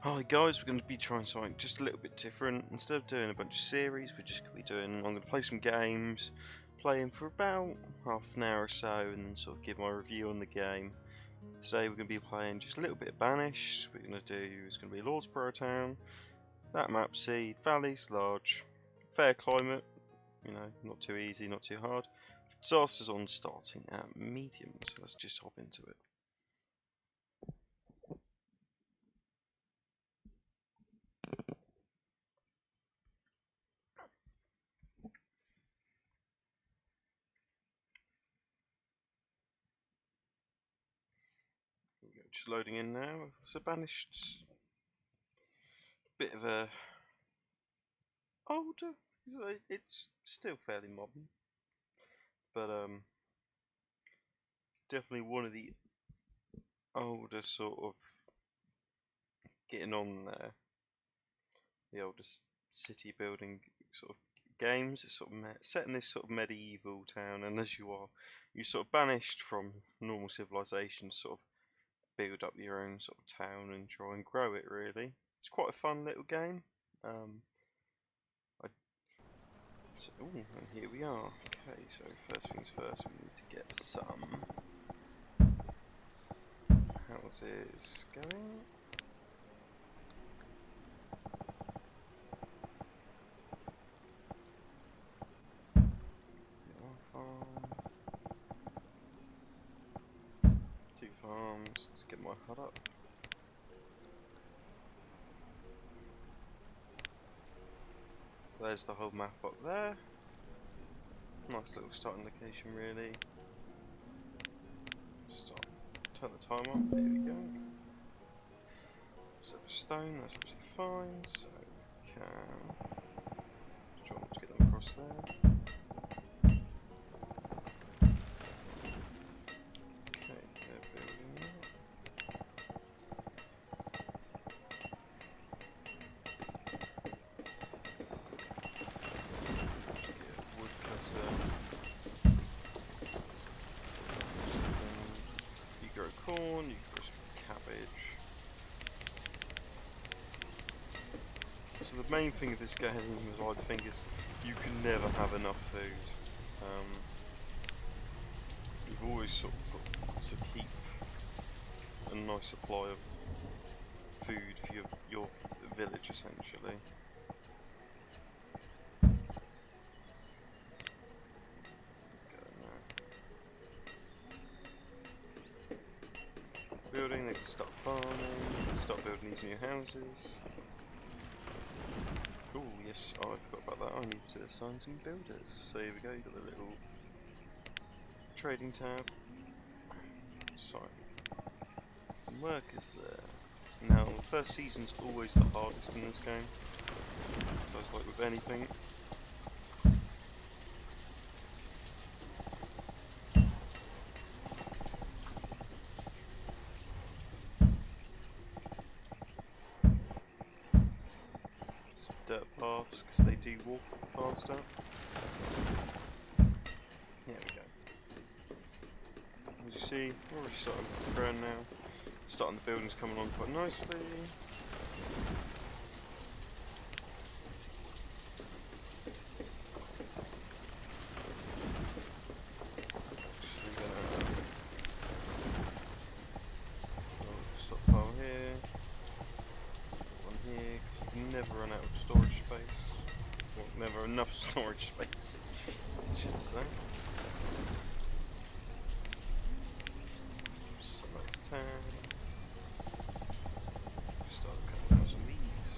Hi guys, we're going to be trying something just a little bit different. Instead of doing a bunch of series, we're just going to be doing, I'm going to play some games, playing for about half an hour or so, and then sort of give my review on the game. Today we're going to be playing just a little bit of Banished. We're going to do, it's going to be Lordsborough Town, that map seed, valleys large, fair climate, you know, not too easy, not too hard. Disasters on starting at medium, so let's just hop into it. Just loading in now. So Banished, bit of a older. It's still fairly modern, but it's definitely one of the older sort of getting on there. The oldest city building sort of games. It's sort of set in this sort of medieval town, and as you're sort of banished from normal civilization, sort of build up your own sort of town and try and grow it. Really, it's quite a fun little game. And here we are. Okay, so first things first, we need to get some houses going. Farm. 2 farms. Let's get my hut up. There's the whole map up there. Nice little starting location, really. Turn the time on. Here we go. So stone, that's absolutely fine. So we can try to get them across there. Okay, they're building that. Get a woodcutter. You grow corn, you grow some cabbage. So the main thing of this game, I think, is you can never have enough food. You've always sort of got to keep a nice supply of food for your village, essentially. Building, they can start farming, start building these new houses. Oh yes, I forgot about that. I need to assign some builders. So here we go, you've got the little trading tab. Sorry. Some workers there. Now, the first season's always the hardest in this game. So it's like with anything. Dirt paths, because they do walk faster. Here we go. As you see, we're already starting to grow now. Starting the buildings coming along quite nicely. Stockpile here. One here, because you can never run out of storage space. Well, never enough storage space, I should say. Select town. Start cutting down some leaves.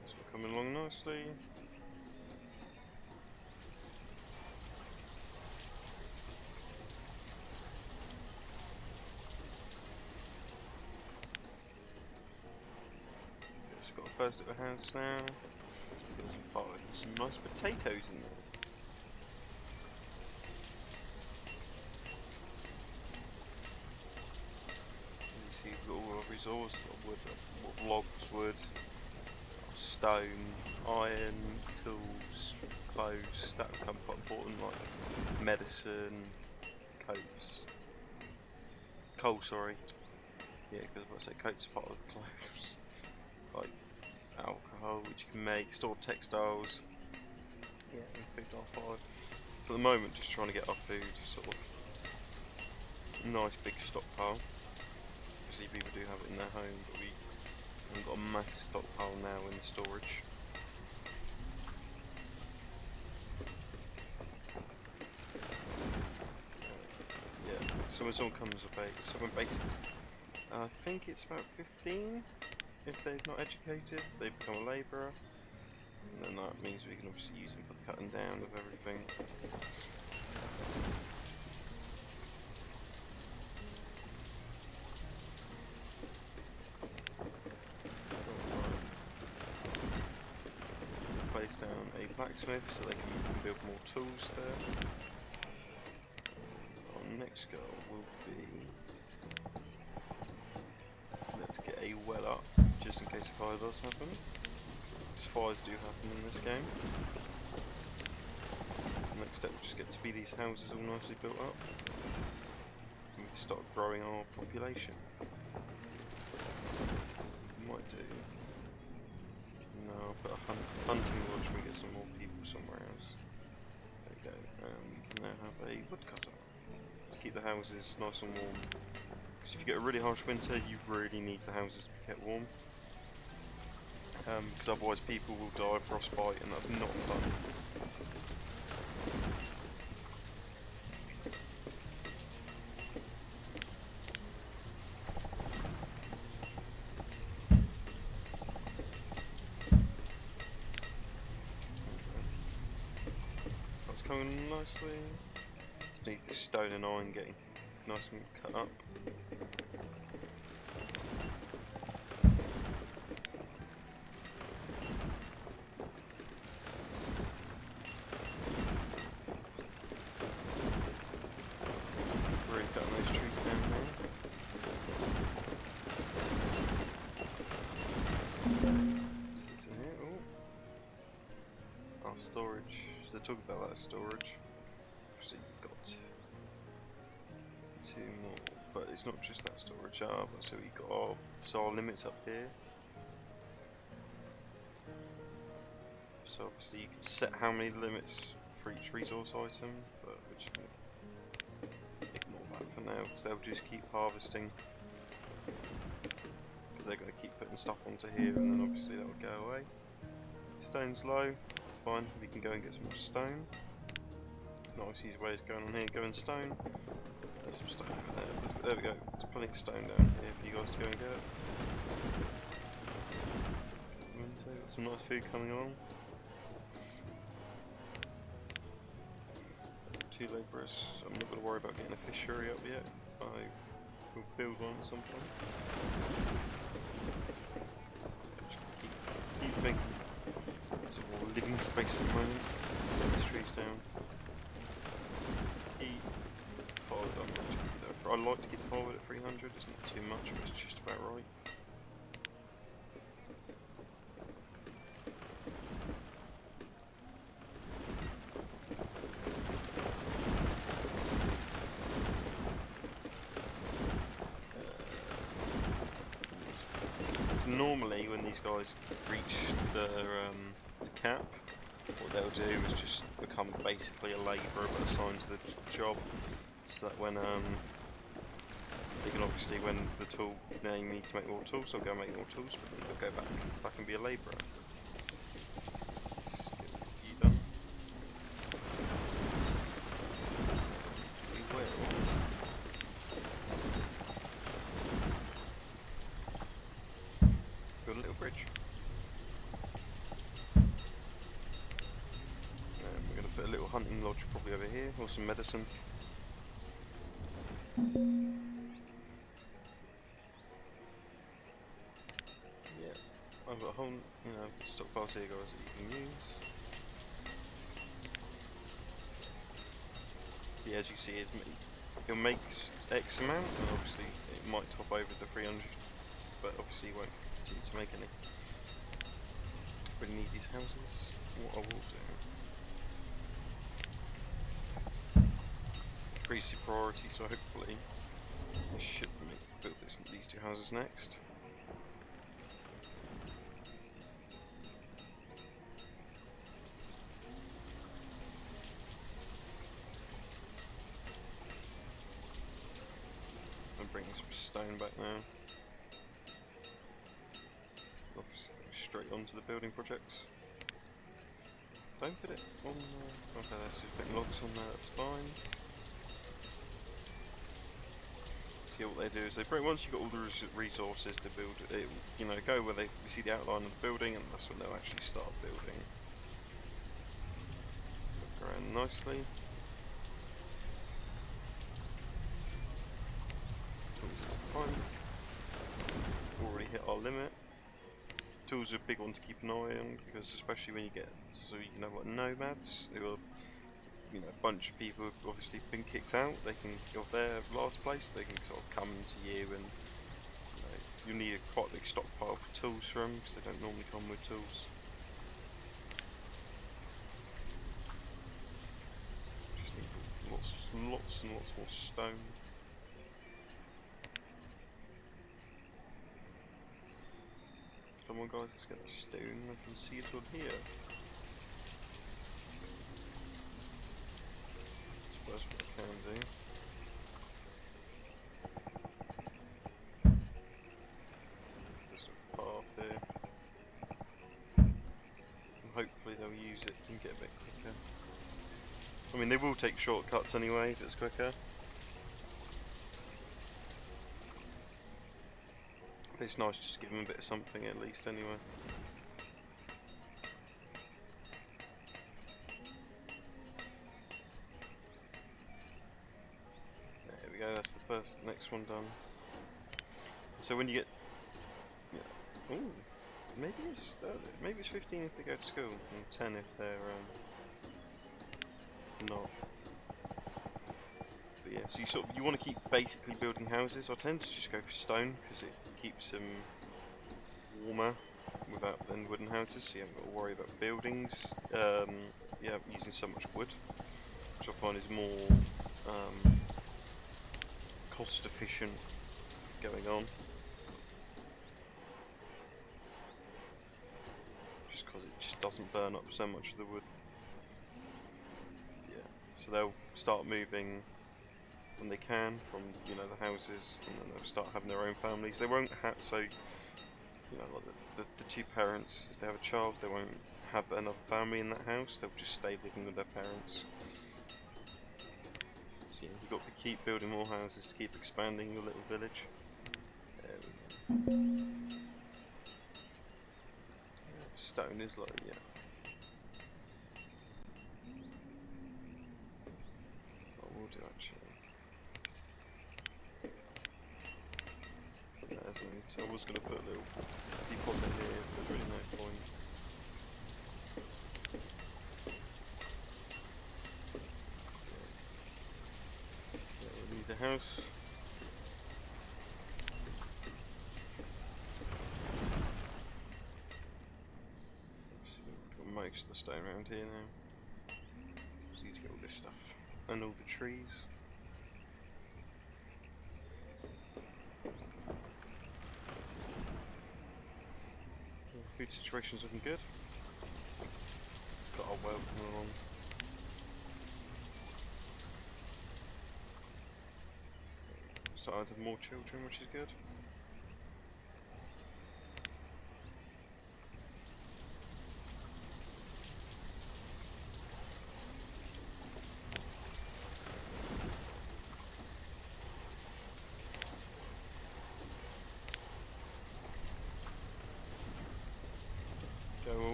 So we're coming along nicely. Got a first little house now. Got some nice potatoes in there. You see, we've got all our resources: wood, logs, wood, stone, iron, tools, clothes. That will come quite important, like medicine, Coal, sorry. Yeah, because I say coat's part of the clothes. Like alcohol, which you can make, stored textiles. Yeah, and food R5. So at the moment, just trying to get our food sort of nice big stockpile. Obviously, people do have it in their home, but we haven't got a massive stockpile now in the storage. Yeah, so when someone comes of age, so when basics, I think it's about 15. If they're not educated, they become a labourer. And then that means we can obviously use them for the cutting down of everything. Place down a blacksmith so they can build more tools there. Our next goal will be, let's get a well up just in case a fire does happen. Because fires do happen in this game. Next step will just get to be these houses all nicely built up. And we can start growing our population. Might do. No, I'll put a hunting lodge and we get some more people somewhere else. There we go. We can now have a woodcutter to keep the houses nice and warm. Because if you get a really harsh winter, you really need the houses to be kept warm. Because otherwise people will die of frostbite, and that's not fun. That's coming nicely. Need the stone and iron getting nice and cut up. Really cutting those trees down there. What's this in here? Oh. Oh, storage. So talk about that storage. So you've got 2 more, but it's not just that storage. So we've got our limits up here. So obviously you can set how many limits for each resource item, but we're just going to ignore that for now, because they'll just keep harvesting. Because they're going to keep putting stuff onto here, and then obviously that will go away. Stone's low, it's fine, we can go and get some more stone. Nice easy ways going on here, go in stone. There's some stone over there, there we go, there's plenty of stone down here for you guys to go and get. Got some nice food coming along. 2 labourers, I'm not going to worry about getting a fishery up yet. I will build one at some point. Just keep thinking. Some more living space at the moment. Get these trees down. I like to keep the forward at 300, it's not too much, but it's just about right. Normally when these guys reach the cap, what they'll do is just become basically a labourer but assigned to the job, so that when they can obviously, when the tool, they need to make more tools, they'll go make more tools, but then they'll go back and be a labourer. Let's get you done. We will. Build a little bridge. And we're going to put a little hunting lodge probably over here, or some medicine. Yeah, I've got a whole, stockpiles here, guys, that you can use. Yeah, as you see, it'll make X amount, and obviously it might top over the 300, but obviously you won't continue to make any. Really need these houses. What I will do, trees to priority, so hopefully I should build these two houses next. I'm bringing some stone back now. Straight onto the building projects. Don't put it on there. Okay, let's just put logs on there, that's fine. See what they do is they bring, once you've got all the resources to build it, you know, go where you see the outline of the building, and that's when they'll actually start building. Look around nicely. Fine. Already hit our limit. Tools are a big one to keep an eye on, because especially when you get, so you know, like nomads who are, you know, a bunch of people who've obviously been kicked out, they can, of their last place, they can sort of come to you, and you know, you'll need a quite big stockpile for tools from them, because they don't normally come with tools. Just need lots and lots more stone. Come on guys, let's get the stone. I can see it on here. That's what I can do. There's a path here. And hopefully they'll use it and get a bit quicker. I mean, they will take shortcuts anyway if it's quicker. But it's nice just to give them a bit of something at least anyway. There we go, that's the next one done. So when you get, yeah. Ooh, maybe it's 15 if they go to school and 10 if they're not. But yeah, so you want to keep basically building houses. I tend to just go for stone because it keeps them warmer than wooden houses, so you haven't got to worry about buildings. Yeah, using so much wood, which I find is more cost efficient going on. Just because it just doesn't burn up so much of the wood. Yeah, so they'll start moving when they can from, you know, the houses, and then they'll start having their own families. They won't have, so, you know, like the two parents, if they have a child, they won't have another family in that house. They'll just stay living with their parents. So yeah, you've got to keep building more houses to keep expanding your little village. There we go. Yeah, stone is like, yeah. What we'll do actually. So I was going to put a little deposit here, but there's really no point. Yeah, we'll leave the house. See, we've got most of the stone around here now. Just need to get all this stuff and all the trees. Food situation's looking good. Got our well coming along. Starting to have more children, which is good.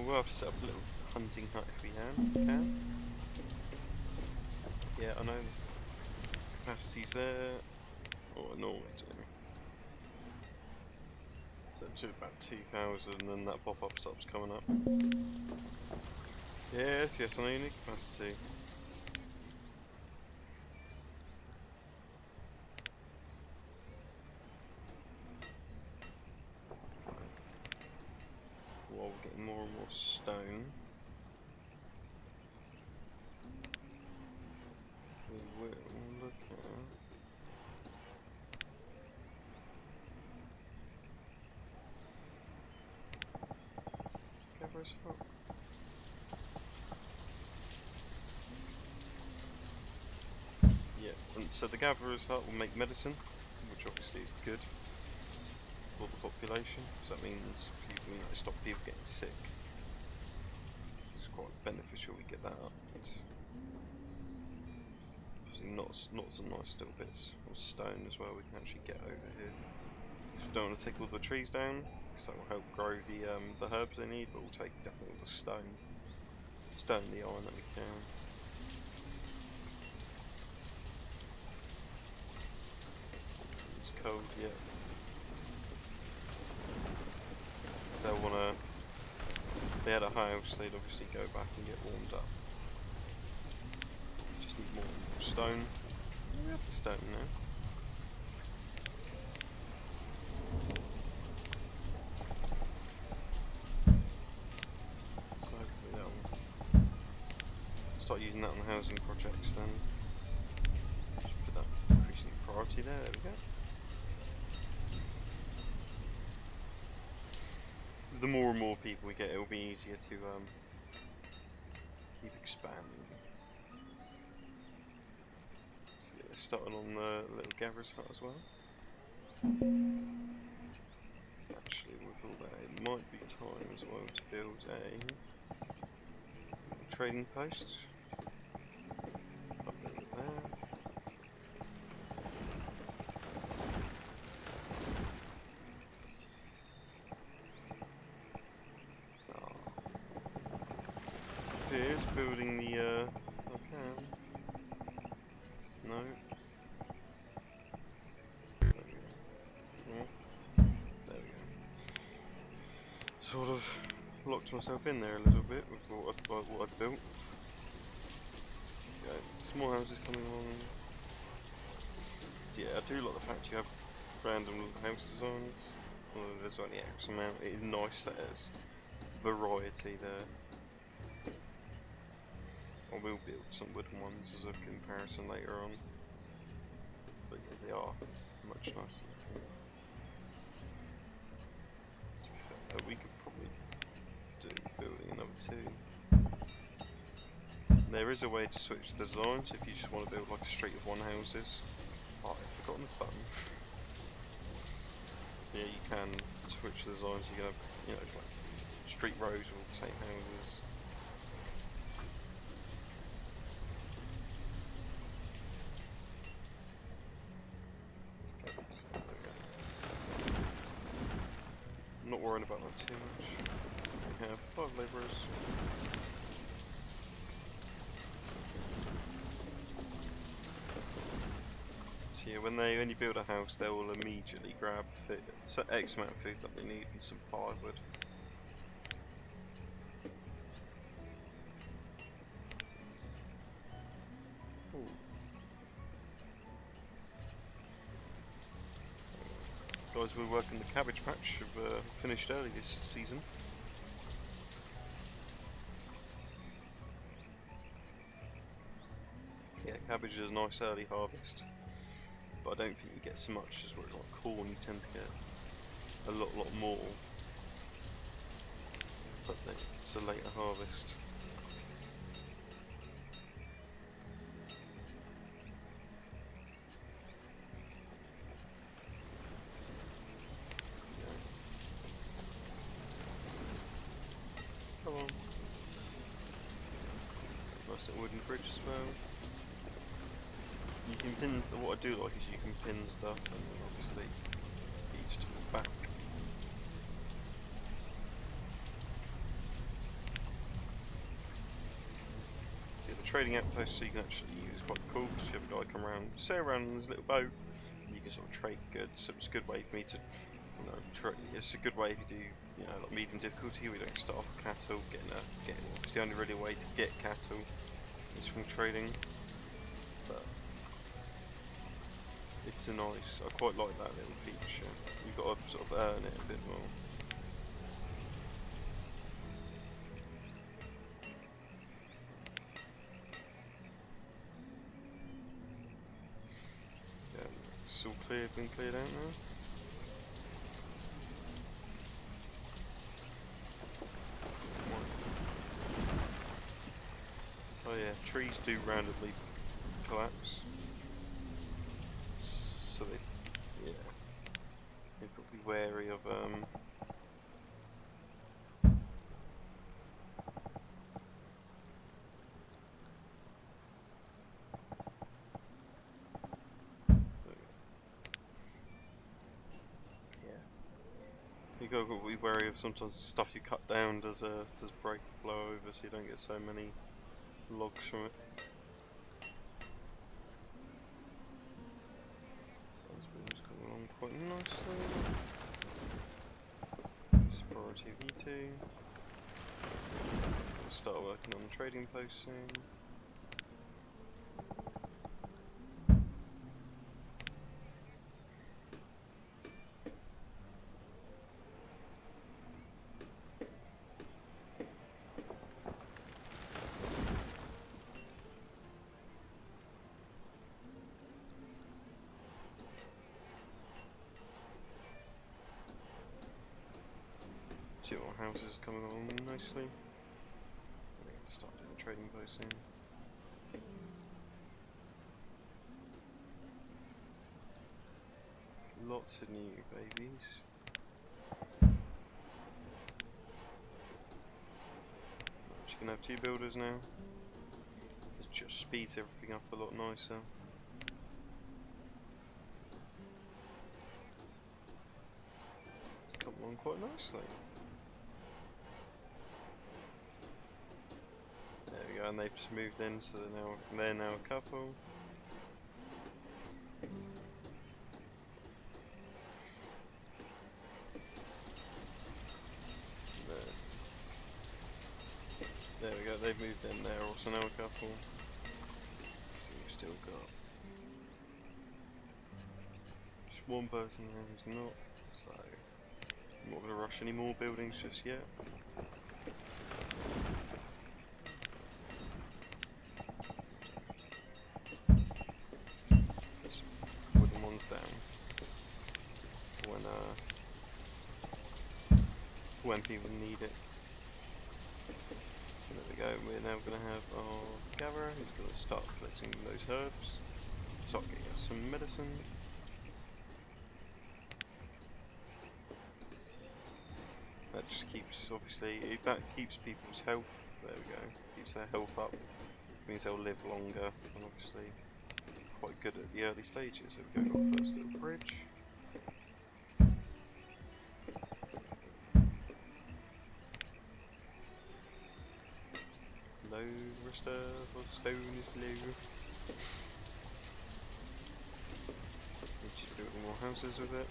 We'll have to set up a little hunting hut if we can. Yeah, I know capacity's there, or normally do. So to about 2,000, and then that pop-up stops coming up. Yes, I know you need capacity. While we're getting more and more stone, we will look at gatherer's hut. Yeah, and so the gatherer's hut will make medicine, which obviously is good for the population, because that means people, stop people getting sick. It's quite beneficial we get that up. Obviously not some nice little bits of stone as well we can actually get over here. So we don't want to take all the trees down, because that will help grow the herbs they need, but we'll take definitely all the stone and the iron that we can. It's cold, yeah. They'll want to, if they had a house, they'd obviously go back and get warmed up. Just need more stone. We have the stone now. So hopefully that'll start using that on the housing projects then. Just put that increasing priority there, there we go. The more and more people we get, it will be easier to keep expanding. Yeah, starting on the little gatherer's hut as well. Actually, with all that, it might be time as well to build a trading post. Up there. Here's building the, I can. No. There we go. Yeah. There we go. Sort of locked myself in there a little bit with what I'd built. Okay, small houses coming along. So yeah, I do like the fact you have random house designs. Although there's only X amount, it is nice that there's variety there. I will build some wooden ones as a comparison later on, but yeah, they are much nicer. We could probably do building another 2. There is a way to switch the designs if you just want to build like a street of one houses. Oh, I've forgotten the button. Yeah, you can switch the designs. You can have, like street rows with all the same houses. I'm not worrying about that too much. We have 5 labourers. So yeah, when you build a house, they will immediately grab X amount of food that they need and some firewood. Ooh. Guys, we're working the cabbage patch. Have finished early this season. Yeah, cabbage is a nice early harvest, but I don't think you get so much as where like corn. You tend to get a lot more, but it's a later harvest. Come on. Nice little wooden bridge as well. You can pin, what I do like is you can pin stuff and then obviously each to the back. Yeah, the trading outpost so you can actually use is quite cool because you have a guy come around, sail around in his little boat and you can sort of trade goods. So it's a good way for me to, it's a good way if you do, like medium difficulty. We don't start off with cattle. It's the only really way to get cattle is from trading. But it's a nice, I quite like that little feature. You've got to sort of earn it a bit more. Yeah, it's all been cleared out now. trees do randomly collapse. So yeah, you've got to be wary of you got to be wary of sometimes stuff you cut down does break or blow over, so you don't get so many logs from it. This building's coming along quite nicely. It's priority V2. We'll start working on the trading post soon. Two more houses coming along nicely. We're going to start doing the trading post soon. Lots of new babies. You can have 2 builders now. This just speeds everything up a lot nicer. It's come along quite nicely. There we go, and they've just moved in, so they're now a couple. There we go, they've moved in, they're also now a couple. So we've still got just one person there who's not, so I'm not going to rush any more buildings just yet. Just wooden ones down when people need it. There we go, we're now going to have our gatherer who's going to start collecting those herbs, start getting us some medicine. That just keeps, obviously, that keeps people's health, there we go, keeps their health up, means they'll live longer, and obviously quite good at the early stages. So we're going to our first little bridge. Low restore, stone is low. Just building more houses with it.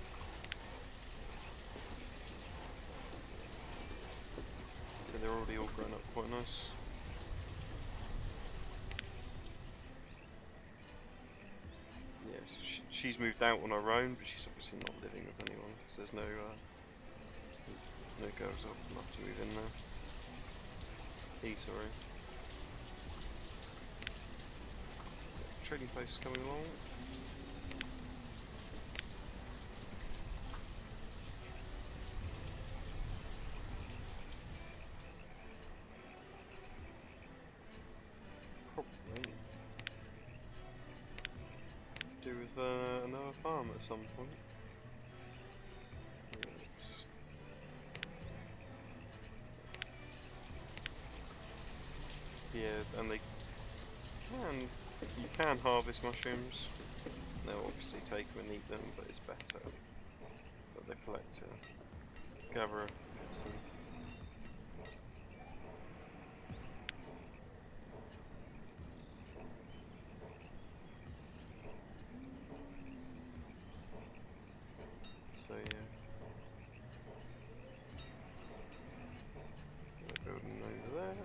So they're already all grown up quite nice. Yes, she's moved out on her own, but she's obviously not living with anyone because there's no girls old enough to move in there. Sorry. Trading post coming along. Probably do with another farm at some point. Yeah, and you can harvest mushrooms. They'll obviously take them and eat them, but it's better that the collector, gatherer, gets them. So yeah, we're building over there.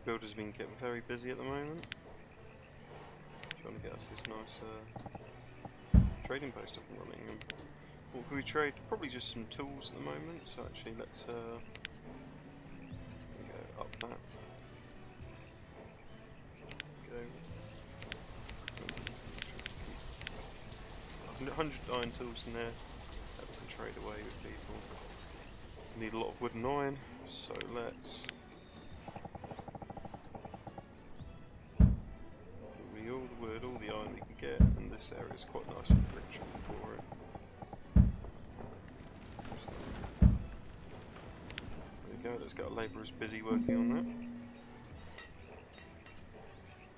Builder's been getting very busy at the moment, trying to get us this nice trading post up and running. And what can we trade? Probably just some tools at the moment. So actually, let's go up that. Go. 100 iron tools in there. trade away with people. Need a lot of wood and iron, so let's give me all the wood, all the iron we can get, and this area is quite nice and rich for it. There we go, let's get our labourers busy working on that.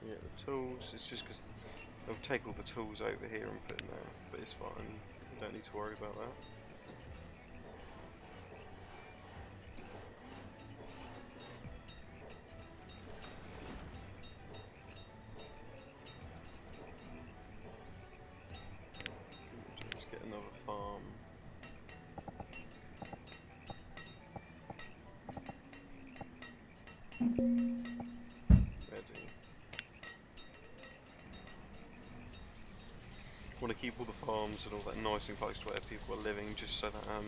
Yeah, the tools, it's just because they'll take all the tools over here and put them there, but it's fine, you don't need to worry about that. Let's get another farm. Ready. Want to keep all the farms and all that nice and close to where people are living, just so that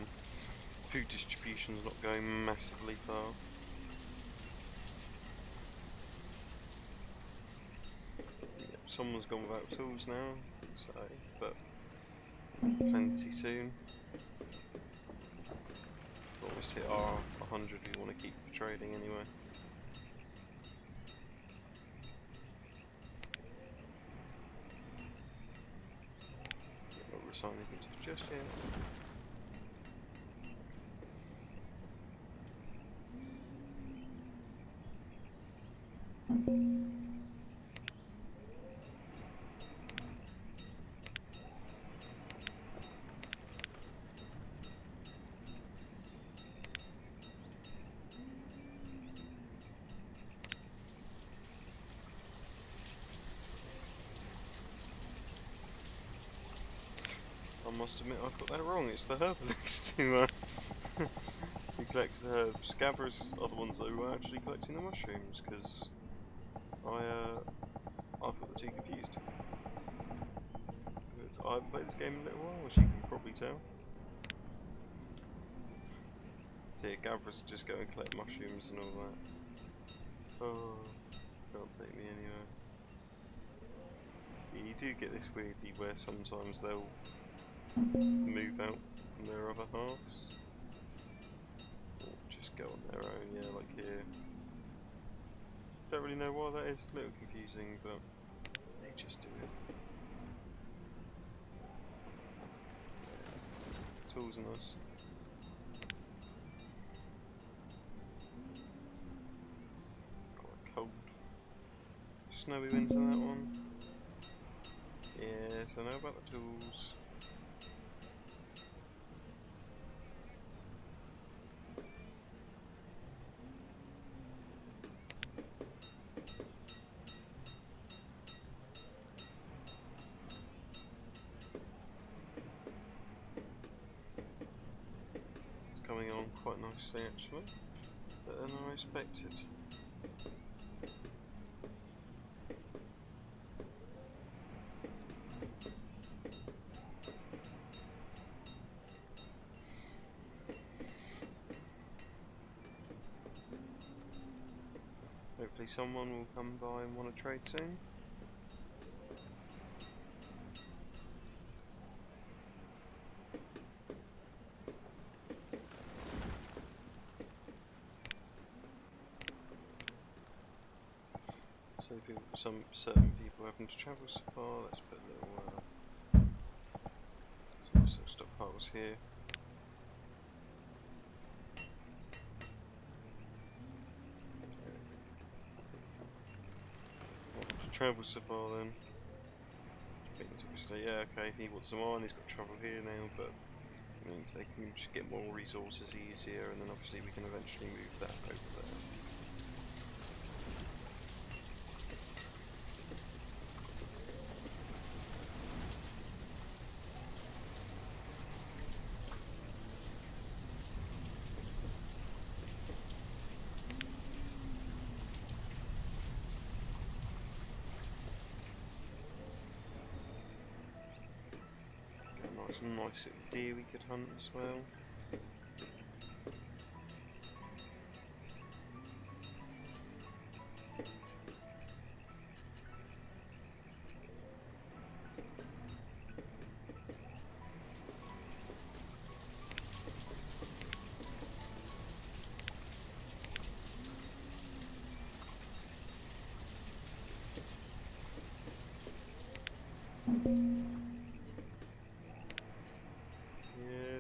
food distribution's not going massively far. Yep, someone's gone without tools now, so but plenty soon. Almost hit our 100 we want to keep for trading anyway. Not resign anything just yet. I must admit I got that wrong, it's the herbalist who collects the herbs. Scabbers are the ones who are actually collecting the mushrooms, because I've got the two confused. Because I haven't played this game in a little while, as you can probably tell. So yeah, gatherers just go and collect mushrooms and all that. Oh, can't take me anywhere. Yeah, you do get this weirdly where sometimes they'll move out from their other halves. Or just go on their own, yeah, like here. Don't really know why that is, a little confusing, but they just do it. Tools are nice. Quite cold. Snowy winter, that one. Yes, I know about the tools. Coming on quite nicely actually, better than I expected. Hopefully someone will come by and want to trade soon. So some certain people having to travel so far, let's put a little some stockpiles here. To travel so far then. Yeah, okay, if he wants some iron, he's got trouble here now, but it means they can just get more resources easier, and then obviously we can eventually move that over there. Some nice little deer we could hunt as well.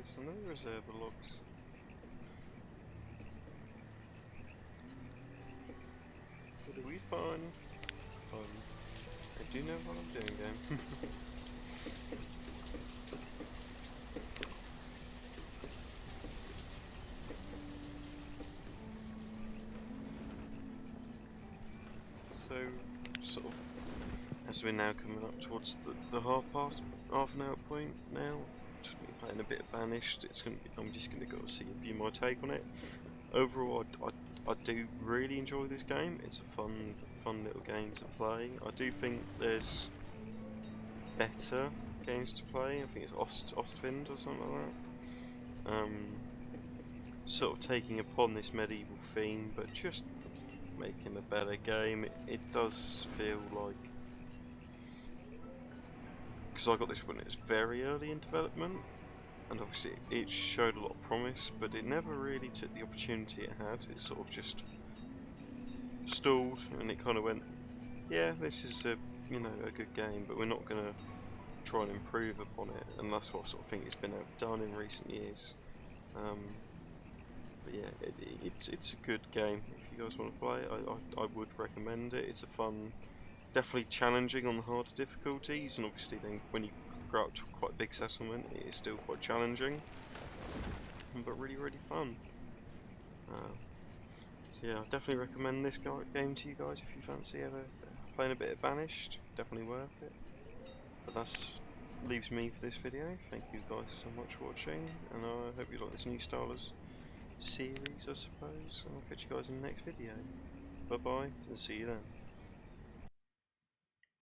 this? I know the reserve logs. What do we find? I do know what I'm doing, game. So, sort of, as we're now coming up towards the half an hour point now, just been playing a bit of Banished. I'm just gonna go see a few more take on it. Overall, I do really enjoy this game. It's a fun little game to play. I do think there's better games to play. I think it's Ostwind or something like that. Sort of taking upon this medieval theme, but just making a better game. It does feel like, because I got this when it was very early in development, and obviously it showed a lot of promise, but it never really took the opportunity it had. It sort of just stalled, and it kind of went, yeah, this is a good game, but we're not gonna try and improve upon it, and that's what I sort of think it's been outdone in recent years. But yeah, it's a good game. If you guys want to play it, I would recommend it. It's a fun, definitely challenging on the harder difficulties, and obviously then when you grow up to quite a big settlement, it is still quite challenging, but really fun. So yeah, I definitely recommend this game to you guys if you fancy ever playing a bit of Banished. Definitely worth it. But that's leaves me for this video. Thank you guys so much for watching, and I hope you like this new Star Wars series, I suppose. And I'll catch you guys in the next video. Bye bye, and see you then.